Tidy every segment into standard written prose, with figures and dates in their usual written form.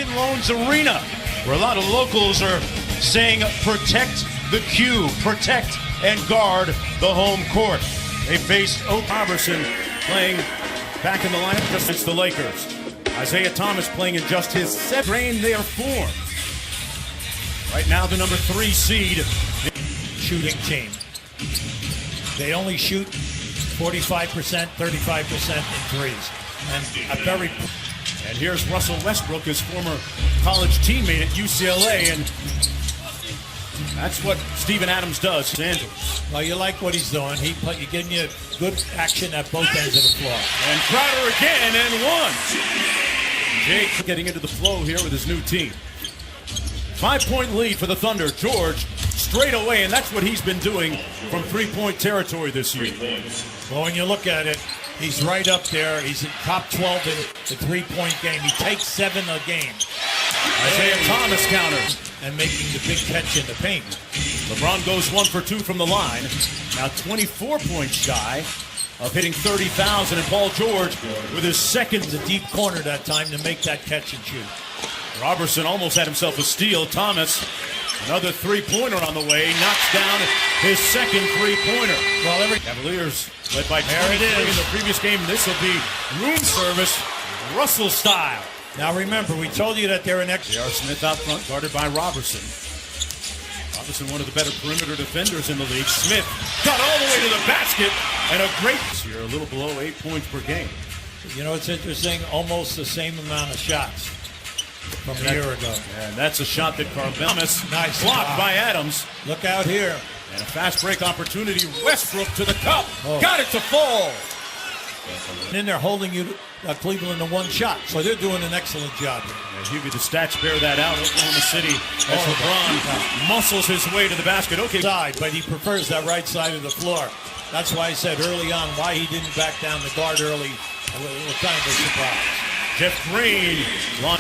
Lincoln Loans Arena, where a lot of locals are saying protect the Q, protect and guard the home court. They faced Robertson playing back in the lineup just against the Lakers. Isaiah Thomas playing in just his set drain their form. Right now the number 3 seed shooting team. They only shoot 45%, 35% in threes. And here's Russell Westbrook, his former college teammate at UCLA, and that's what Steven Adams does. Well, you like what he's doing. He's getting you good action at both ends of the floor. And Crowder again, and one. Jake getting into the flow here with his new team. 5-point lead for the Thunder. George straight away, and that's what he's been doing from three-point territory this year. Well, when you look at it, he's right up there. He's in top 12 in the three-point game. He takes 7 a game. Isaiah Thomas counters. And making the big catch in the paint. LeBron goes 1 for 2 from the line. Now 24 points shy of hitting 30,000. And Paul George with his second. The deep corner that time to make that catch and shoot. Robertson almost had himself a steal. Thomas, another three-pointer on the way, knocks down his second three-pointer. Well, Cavaliers led by 23 in the previous game. This will be room service, Russell style. Now remember, we told you that they're an extra. J.R. Smith out front, guarded by Robertson. Robertson, one of the better perimeter defenders in the league. Smith got all the way to the basket, and a great here, a little below 8 points per game. You know, it's interesting, almost the same amount of shots from a year ago. And that's a shot that Thomas nice blocked by Adams. Look out here. And a fast break opportunity. Westbrook to the cup. Got it to fall. And then they're holding you Cleveland to one shot. So they're doing an excellent job. And Hughie, the stats bear that out. Oklahoma City as LeBron muscles his way to the basket. Okay. Side, but he prefers that right side of the floor. That's why I said early on why he didn't back down the guard early. Was kind of a surprise. Jeff Green,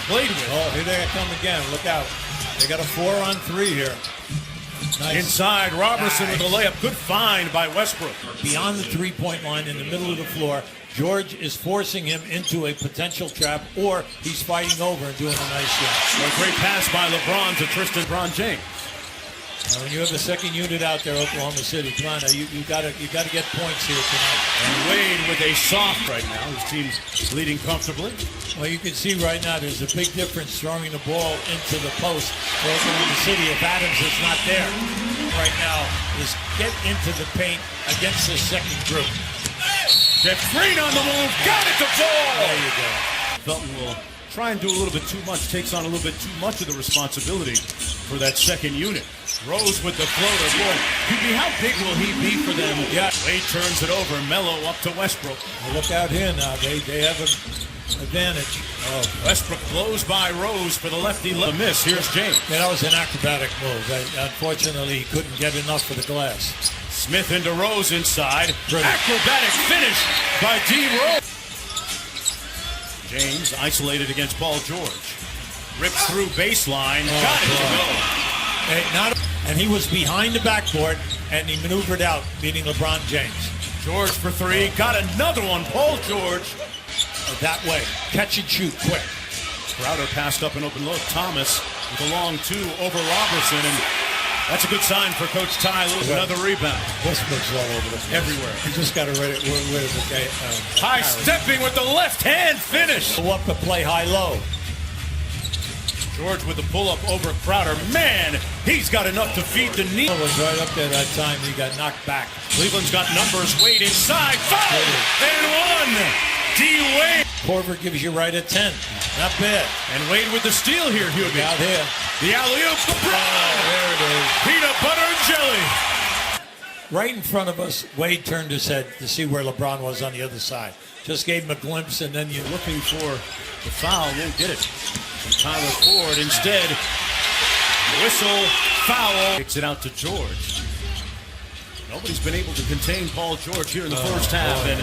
played with. Oh, here they come again. Look out. They got a 4-on-3 here. Nice. Inside, Robertson with a layup. Good find by Westbrook. Beyond the three-point line in the middle of the floor, George is forcing him into a potential trap, or he's fighting over and doing a nice job. A great pass by LeBron to LeBron James. Now, when you have the second unit out there, Oklahoma City, come on, now, you got to get points here tonight. And Wade with a soft right now. His team's leading comfortably. Well, you can see right now there's a big difference throwing the ball into the post for Oklahoma City if Adams is not there. Right now is get into the paint against the second group. Jeff Green on the move, got it to fall. There you go. Felton will try and do a little bit too much, takes on a little bit too much of the responsibility for that second unit. Rose with the floater. Boy, how big will he be for them? Yeah. Wade turns it over. Melo up to Westbrook. Well, look out here now. They have an advantage. Oh, Westbrook blows by Rose for the lefty. Miss. Here's James. Yeah, that was an acrobatic move. Unfortunately, he couldn't get enough for the glass. Smith into Rose inside. Acrobatic finish by D. Rose. James isolated against Paul George. Rips through baseline. Got it to go. And he was behind the backboard, and he maneuvered out, beating LeBron James. George for 3. Got another one. Paul George. That way. Catch and shoot quick. Crowder passed up an open look. Thomas with a long 2 over Robertson, and that's a good sign for Coach Ty Lewis. Another rebound. Westbrook's all over the place. Everywhere. You just got to read it. High stepping with the left hand finish. Go up the play high-low. George with the pull-up over Crowder. Man, he's got enough to feed the knee. Was right up there that time. He got knocked back. Cleveland's got numbers. Wade inside. 5 and 1. D. Wade. Korver gives you right at 10. Not bad. And Wade with the steal here, Hughie. Out here. The alley-oop. There it is. Peanut butter and jelly. Right in front of us, Wade turned his head to see where LeBron was on the other side. Just gave him a glimpse, and then you're looking for the foul. Won't get it. From Tyler Ford. Instead, whistle, foul. Kicks it out to George. Nobody's been able to contain Paul George here in the first half. And,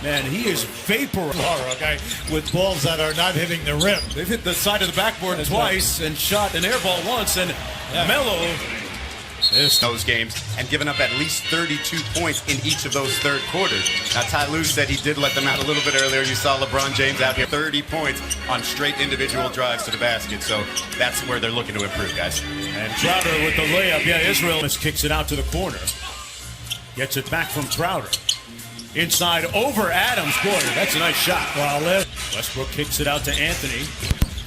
man, he is vaporized. Okay, with balls that are not hitting the rim. They've hit the side of the backboard twice and shot an air ball once. And Melo those games and given up at least 32 points in each of those third quarters. Now, Ty Lue said he did let them out a little bit earlier. You saw LeBron James out here, 30 points on straight individual drives to the basket. So that's where they're looking to improve, guys. And Crowder with the layup. Yeah, Israel kicks it out to the corner. Gets it back from Crowder. Inside over Adams. Boy, that's a nice shot. Wow, Westbrook kicks it out to Anthony.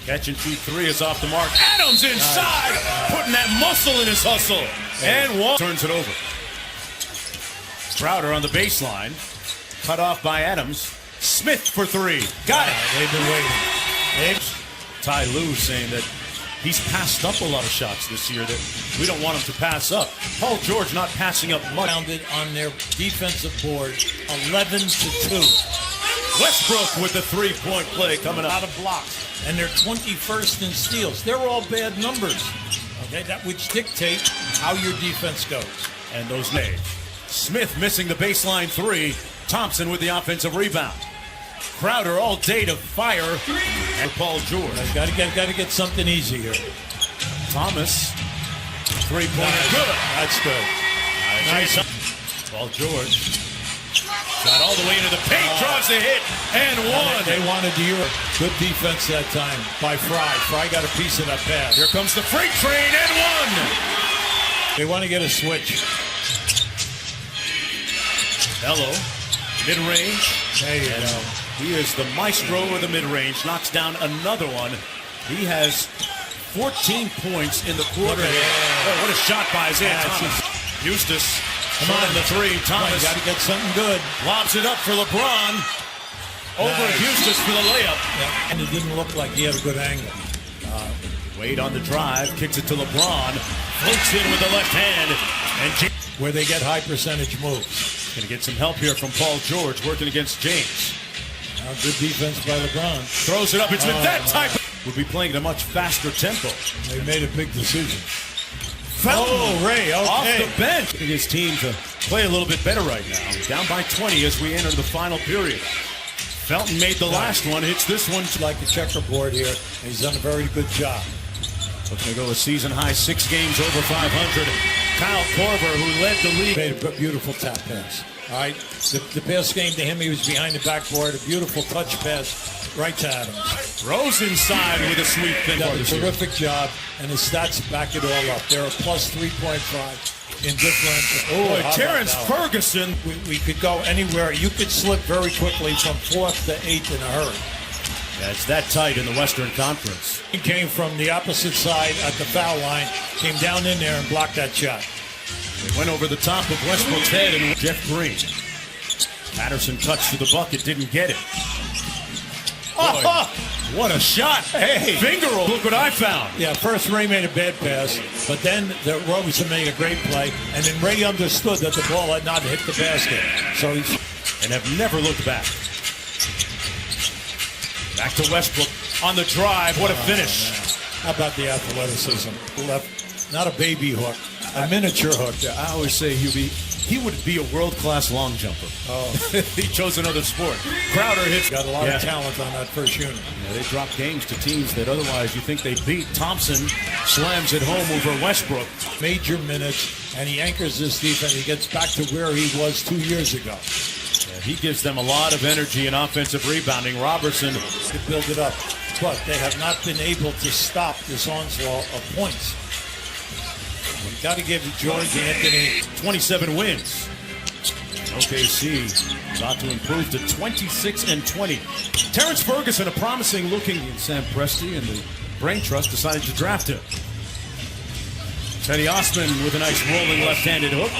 Catch and shoot three is off the mark. Adams inside, putting that muscle in his hustle. And one turns it over. Crowder on the baseline. Cut off by Adams. Smith for three. Got it. They've been waiting. Ty Lue saying that he's passed up a lot of shots this year that we don't want him to pass up. Paul George not passing up much. Founded on their defensive board, 11-2. Westbrook with the three-point play coming out of blocks. And they're 21st in steals. They're all bad numbers, okay, that which dictate how your defense goes. And those made. Smith missing the baseline three. Thompson with the offensive rebound. Crowder all day to fire. And Paul George. Got to get something easy here. Thomas, three-pointer, good. That's good. Nice. Paul George. Got all the way into the paint, draws the hit, and one. They wanted to hear good defense that time by Fry. Fry got a piece of that pass. Here comes the freight train, and one. They want to get a switch. Hello, mid-range. There you go. He is the maestro of the mid-range, knocks down another one. He has 14 points in the quarter. Oh, what a shot by Isaiah Thomas. Eustace. Come on, the three. Thomas got to get something good. Lobs it up for LeBron. Over Eustace for the layup. Yeah. And it didn't look like he had a good angle. Wade on the drive, kicks it to LeBron. Floats in with the left hand. And where they get high percentage moves. Going to get some help here from Paul George working against James. Good defense by LeBron. Throws it up. It's with that type of... We'll be playing at a much faster tempo. They made a big decision. Ray, okay. Off the bench. His team to play a little bit better right now. Down by 20 as we enter the final period. Felton made the last one, hits this one. Like a checkerboard here. He's done a very good job. Looking to go a season high 6 games over 500. Kyle Korver, who led the league. Made a beautiful tap pass. All right, the pass game to him, he was behind the backboard. A beautiful touch pass right to Adams. Rose inside with a sweep. Done a terrific job, and the stats back it all up. They're a plus 3.5 in differential. Oh, Terrence Ferguson. We could go anywhere. You could slip very quickly from 4th to 8th in a hurry. Yeah, it's that tight in the Western Conference. He came from the opposite side at the foul line, came down in there and blocked that shot. It went over the top of Westbrook's head and Jeff Green. Patterson touched to the bucket, didn't get it. Oh, what a shot. Hey, finger roll. Look what I found. Yeah, first Ray made a bad pass, but then Robinson made a great play, and then Ray understood that the ball had not hit the basket. So and have never looked back. Back to Westbrook on the drive. What a finish. How about the athleticism? Left, not a baby hook, a miniature hook. I always say he would be a world-class long jumper. Oh. He chose another sport. Crowder hits. Got a lot of talent on that first unit. Yeah, they drop games to teams that otherwise you think they beat. Thompson slams it home over Westbrook. Major minutes, and he anchors this defense. He gets back to where he was 2 years ago. Yeah, he gives them a lot of energy in offensive rebounding. Robertson could build it up, but they have not been able to stop this onslaught of points. You've got to give George Anthony 27 wins. OKC about to improve to 26-20. Terrence Ferguson, a promising looking Sam Presti, and the Brain Trust decided to draft him. Teddy Osman with a nice rolling left-handed hook.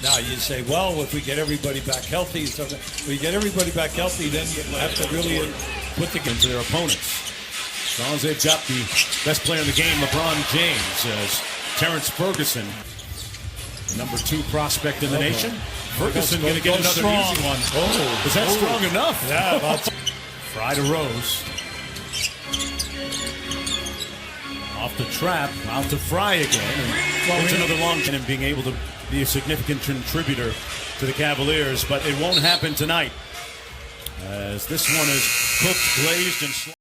Now you say, well, if we get everybody back healthy, if we get everybody back healthy, then you have to really put the into their opponents. As long as they've got the best player in the game, LeBron James, as Terrence Ferguson, the number 2 prospect in the nation. Ferguson going to get another easy one. Oh, is that strong enough? Yeah. Fry to Rose. Off the trap, out to Fry again. And it's another long time being able to be a significant contributor to the Cavaliers, but it won't happen tonight. As this one is cooked, glazed, and